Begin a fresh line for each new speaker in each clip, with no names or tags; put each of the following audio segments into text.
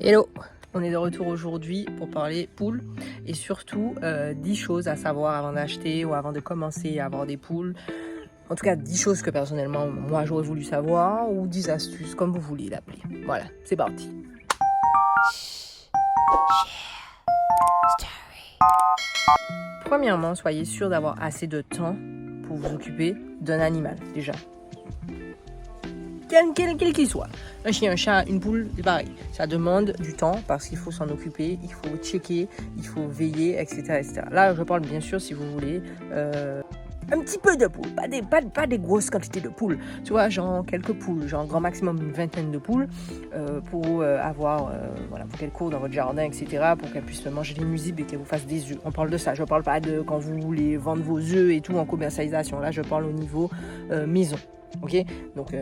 Hello, on est de retour aujourd'hui pour parler poules et surtout 10 choses à savoir avant d'acheter ou avant de commencer à avoir des poules. En tout cas 10 choses que personnellement moi j'aurais voulu savoir ou 10 astuces comme vous voulez l'appeler. Voilà, c'est parti. Premièrement, soyez sûr d'avoir assez de temps pour vous occuper d'un animal déjà. Quel qu'il soit. Un chien, un chat, une poule, c'est pareil. Ça demande du temps parce qu'il faut s'en occuper, il faut checker, il faut veiller, etc., etc. Là, je parle bien sûr, si vous voulez, un petit peu de poules, pas des grosses quantités de poules. Tu vois, genre quelques poules, genre grand maximum une vingtaine de poules pour avoir, voilà, pour qu'elles courent dans votre jardin, etc., pour qu'elles puissent manger des nuisibles et qu'elles vous fassent des œufs. On parle de ça, je parle pas de quand vous voulez vendre vos œufs et tout en commercialisation. Là, je parle au niveau maison, ok? Donc,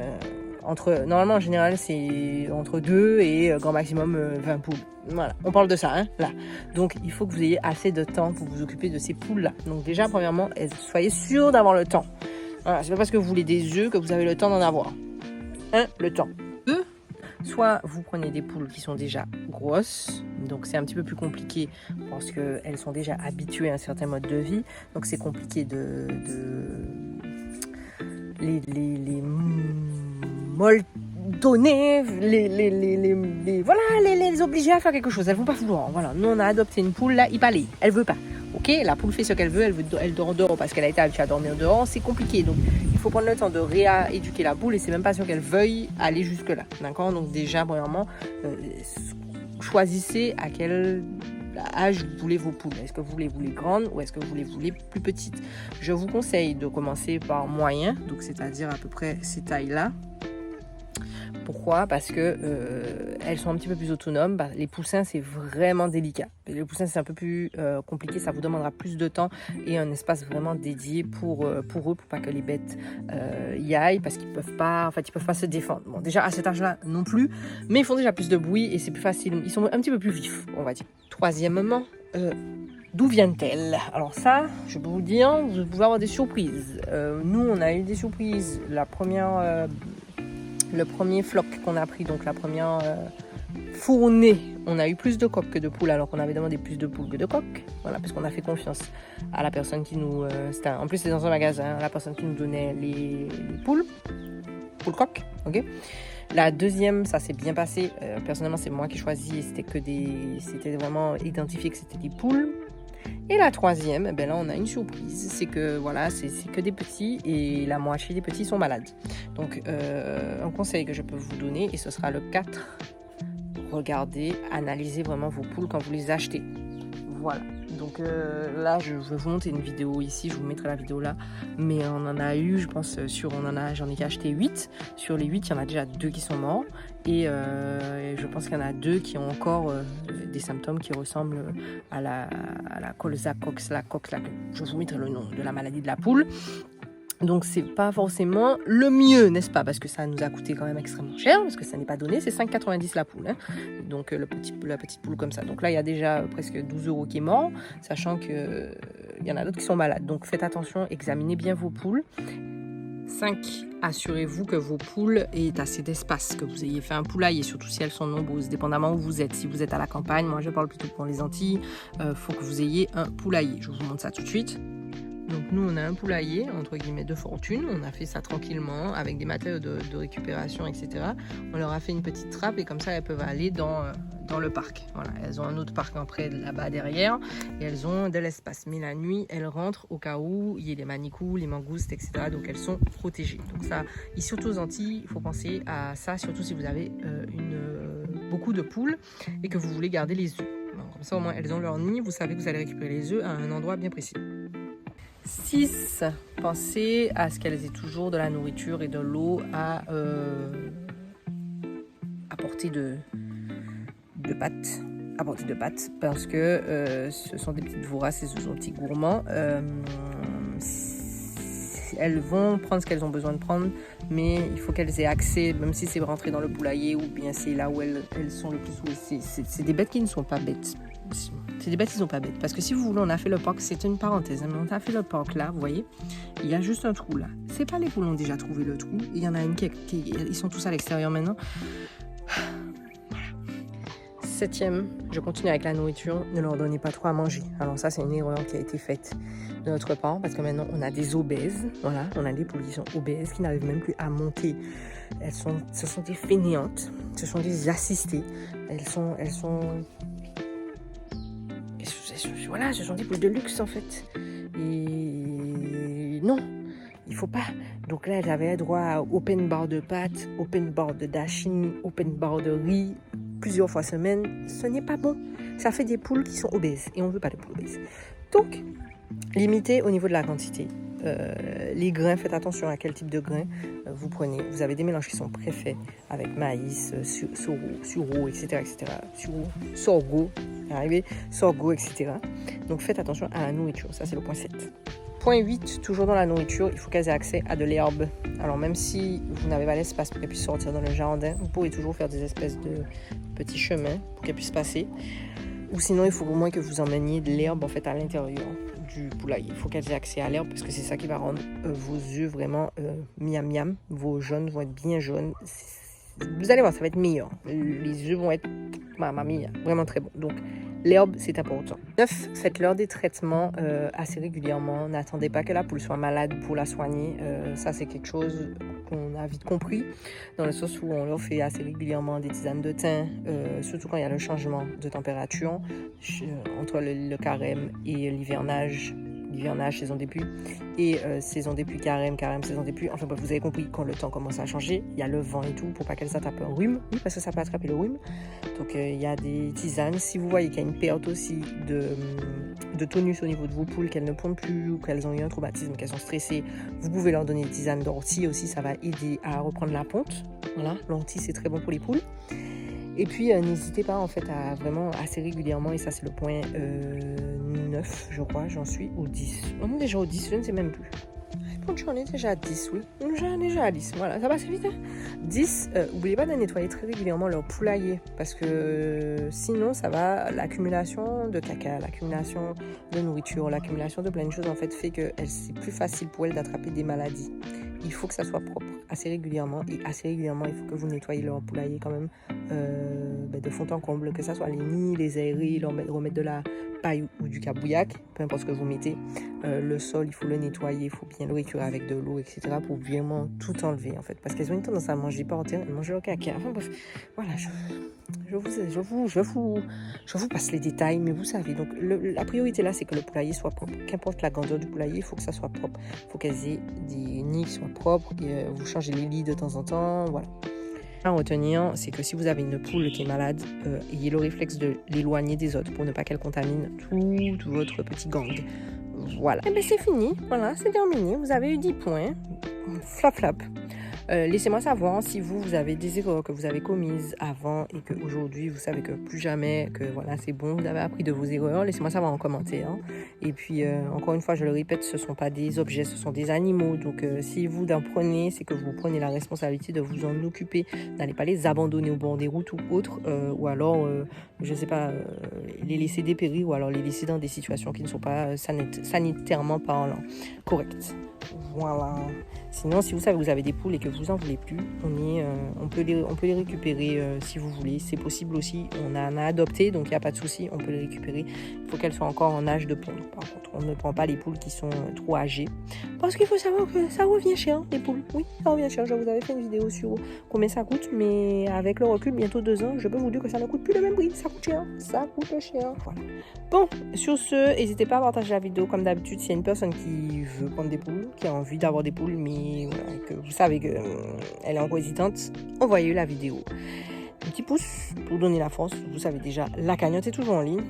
normalement en général c'est entre 2 et grand maximum 20 poules. Voilà, on parle de ça, hein, là. Donc il faut que vous ayez assez de temps pour vous occuper de ces poules-là. Donc déjà, premièrement, soyez sûr d'avoir le temps. Voilà, c'est pas parce que vous voulez des œufs que vous avez le temps d'en avoir. Hein, le temps. Soit vous prenez des poules qui sont déjà grosses, donc c'est un petit peu plus compliqué parce qu'elles sont déjà habituées à un certain mode de vie. Donc c'est compliqué de les molletonner, les obliger à faire quelque chose. Elles vont pas vouloir. Voilà. Nous, on a adopté une poule, là, il balaye. Elle veut pas. Ok, la poule fait ce qu'elle veut, elle dort dehors parce qu'elle a été habituée à dormir dehors. C'est compliqué. Donc, il faut prendre le temps de rééduquer la poule et c'est même pas sûr qu'elle veuille aller jusque-là. D'accord? Donc, déjà, premièrement, choisissez à quel âge vous voulez vos poules. Est-ce que vous voulez grandes ou est-ce que vous voulez plus petites? Je vous conseille de commencer par moyen, donc c'est-à-dire à peu près ces tailles-là. Pourquoi? Parce que elles sont un petit peu plus autonomes. Les poussins, c'est vraiment délicat. Les poussins, c'est un peu plus compliqué. Ça vous demandera plus de temps et un espace vraiment dédié pour eux, pour pas que les bêtes y aillent, parce qu'ils peuvent pas se défendre. Bon, déjà à cet âge-là non plus, mais ils font déjà plus de bruit et c'est plus facile. Ils sont un petit peu plus vifs, on va dire. Troisièmement, d'où viennent-elles? Alors ça, je peux vous dire, vous pouvez avoir des surprises. Nous, on a eu des surprises. Le premier floc qu'on a pris, donc la première fournée, on a eu plus de coqs que de poules, alors qu'on avait demandé plus de poules que de coqs. Voilà, parce qu'on a fait confiance à la personne qui nous... en plus, c'est dans un magasin, la personne qui nous donnait les poules coqs, ok. La deuxième, ça s'est bien passé. Personnellement, c'est moi qui ai choisi et c'était vraiment identifié que c'était des poules. Et la troisième, ben là on a une surprise, c'est que voilà, c'est que des petits et la moitié des petits sont malades. Donc un conseil que je peux vous donner, et ce sera le 4, regardez, analysez vraiment vos poules quand vous les achetez. Voilà. Donc là, je vais vous montrer une vidéo ici, je vous mettrai la vidéo là. Mais on en a eu, je pense, j'en ai acheté 8. Sur les 8, il y en a déjà 2 qui sont morts. Et je pense qu'il y en a 2 qui ont encore des symptômes qui ressemblent à la colza coxla. Je vous mettrai le nom de la maladie de la poule. Donc c'est pas forcément le mieux, n'est-ce pas? Parce que ça nous a coûté quand même extrêmement cher, parce que ça n'est pas donné, c'est 5,90 la poule, hein. Donc la petite poule comme ça. Donc là il y a déjà presque 12 € qui est mort, sachant que il y en a d'autres qui sont malades. Donc faites attention, examinez bien vos poules. 5. Assurez-vous que vos poules aient assez d'espace, que vous ayez fait un poulailler, surtout si elles sont nombreuses, dépendamment où vous êtes. Si vous êtes à la campagne, moi je parle plutôt pour les Antilles, faut que vous ayez un poulailler. Je vous montre ça tout de suite. Donc nous on a un poulailler entre guillemets de fortune, on a fait ça tranquillement avec des matériaux de récupération, etc. On leur a fait une petite trappe et comme ça elles peuvent aller dans le parc. Voilà, elles ont un autre parc après là-bas derrière et elles ont de l'espace. Mais la nuit elles rentrent au cas où il y ait les manicous, les mangoustes, etc. Donc elles sont protégées. Donc ça, et surtout aux Antilles, il faut penser à ça, surtout si vous avez beaucoup de poules et que vous voulez garder les œufs. Donc, comme ça au moins elles ont leur nid, vous savez que vous allez récupérer les œufs à un endroit bien précis. 6. Pensez à ce qu'elles aient toujours de la nourriture et de l'eau à portée de pattes, parce que ce sont des petites voraces et ce sont des petits gourmands. Elles vont prendre ce qu'elles ont besoin de prendre, mais il faut qu'elles aient accès, même si c'est rentré dans le poulailler ou bien c'est là où elles sont le plus souvent. C'est des bêtes qui ne sont pas bêtes. C'est des bêtes qui ne sont pas bêtes. Parce que si vous voulez, on a fait le parc, c'est une parenthèse, mais on a fait le parc là, vous voyez, il y a juste un trou là. C'est pas les poules ont déjà trouvé le trou. Il y en a une ils sont tous à l'extérieur maintenant. Septième, je continue avec la nourriture, ne leur donnez pas trop à manger. Alors ça, c'est une erreur qui a été faite de notre part parce que maintenant, on a des obèses. Voilà, on a des poules qui sont obèses, qui n'arrivent même plus à monter. Ce sont des fainéantes, ce sont des assistées. Voilà, ce sont des poules de luxe en fait. Et non, il faut pas. Donc là, j'avais droit à open bar de pâtes, open bar de dashing, open bar de riz, plusieurs fois semaine. Ce n'est pas bon. Ça fait des poules qui sont obèses et on ne veut pas de poules obèses. Donc, limitez au niveau de la quantité. Les grains, faites attention à quel type de grains vous prenez. Vous avez des mélanges qui sont préfaits avec maïs, sureau, etc. Sorgho, sorgho, etc. Donc faites attention à la nourriture. Ça, c'est le point 7. Point 8, toujours dans la nourriture, il faut qu'elles aient accès à de l'herbe. Alors même si vous n'avez pas l'espace pour qu'elles puissent sortir dans le jardin, vous pouvez toujours faire des espèces de petits chemins pour qu'elles puissent passer. Ou sinon, il faut au moins que vous emmeniez de l'herbe en fait à l'intérieur du poulailler. Il faut qu'elles aient accès à l'herbe parce que c'est ça qui va rendre vos œufs vraiment miam miam. Vos jaunes vont être bien jaunes. Vous allez voir, ça va être meilleur. Les œufs vont être mamma mia, vraiment très bons. Donc l'herbe, c'est important. 9, faites-leur des traitements assez régulièrement. N'attendez pas que la poule soit malade pour la soigner. Ça, c'est quelque chose qu'on a vite compris, dans le sens où on leur fait assez régulièrement des tisanes de thym, surtout quand il y a le changement de température entre le carême et l'hivernage, saison des pluies, et saison des pluies, carême, saison des pluies. Enfin bref, vous avez compris, quand le temps commence à changer, il y a le vent et tout, pour pas qu'elles attrapent un rhume, oui, parce que ça peut attraper le rhume. Donc il y a des tisanes. Si vous voyez qu'il y a une perte aussi de tonus au niveau de vos poules, qu'elles ne pondent plus, ou qu'elles ont eu un traumatisme, qu'elles sont stressées, vous pouvez leur donner des tisanes d'ortie aussi, ça va aider à reprendre la ponte. Voilà, l'ortie c'est très bon pour les poules. Et puis n'hésitez pas en fait à vraiment assez régulièrement, et ça c'est le point 9 je crois, j'en suis au 10. On est déjà au 10, je ne sais même plus. On est déjà à 10, oui. On est déjà à 10, voilà, ça passe vite. Hein. 10, n'oubliez pas de nettoyer très régulièrement leur poulailler, parce que sinon ça va, l'accumulation de caca, l'accumulation de nourriture, l'accumulation de plein de choses en fait fait que c'est plus facile pour elles d'attraper des maladies. Il faut que ça soit propre assez régulièrement, et assez régulièrement il faut que vous nettoyez leur poulailler quand même de fond en comble, que ça soit les nids, les aérés, remettre de la paille ou du cabouillac, peu importe ce que vous mettez. Le sol, il faut le nettoyer, il faut bien le récurer avec de l'eau, etc. pour vraiment tout enlever en fait, parce qu'elles ont une tendance à manger par terre, elles mangent le caca. Enfin bref, voilà, je vous passe les détails, mais vous savez, donc la priorité là, c'est que le poulailler soit propre. Qu'importe la grandeur du poulailler, il faut que ça soit propre. Il faut qu'elles aient des nids qui soient propres, et vous changez les lits de temps en temps, voilà. À retenir, c'est que si vous avez une poule qui est malade, ayez le réflexe de l'éloigner des autres pour ne pas qu'elle contamine tout votre petit gang. Voilà. Et bien c'est fini, voilà, c'est terminé. Vous avez eu 10 points. Flop flop. Laissez-moi savoir si vous avez des erreurs que vous avez commises avant et qu'aujourd'hui vous savez que plus jamais, que voilà, c'est bon, vous avez appris de vos erreurs. Laissez-moi savoir en commentaire. Et puis encore une fois, je le répète, ce ne sont pas des objets, ce sont des animaux. Donc si vous en prenez, c'est que vous prenez la responsabilité de vous en occuper. N'allez pas les abandonner au bord des routes ou autres, ou alors je ne sais pas, les laisser dépérir, ou alors les laisser dans des situations qui ne sont pas sanitairement parlant correctes. Voilà. Sinon, si vous savez que vous avez des poules et que vous en voulez plus, on peut les récupérer si vous voulez. C'est possible aussi. On en a adopté, donc il n'y a pas de souci. On peut les récupérer. Il faut qu'elles soient encore en âge de pondre. Par contre, on ne prend pas les poules qui sont trop âgées. Parce qu'il faut savoir que ça revient cher, les poules. Oui, ça revient cher. Je vous avais fait une vidéo sur combien ça coûte, mais avec le recul, bientôt 2 ans, je peux vous dire que ça ne coûte plus le même prix. Ça coûte cher. Ça coûte cher. Voilà. Bon, sur ce, n'hésitez pas à partager la vidéo comme d'habitude. S'il y a une personne qui veut prendre des poules, qui a envie d'avoir des poules, mais voilà, que vous savez qu'elle est encore hésitante, envoyez la vidéo. Un petit pouce pour donner la force. Vous savez déjà, la cagnotte est toujours en ligne.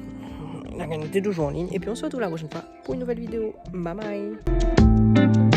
Et puis on se retrouve la prochaine fois pour une nouvelle vidéo. Bye bye.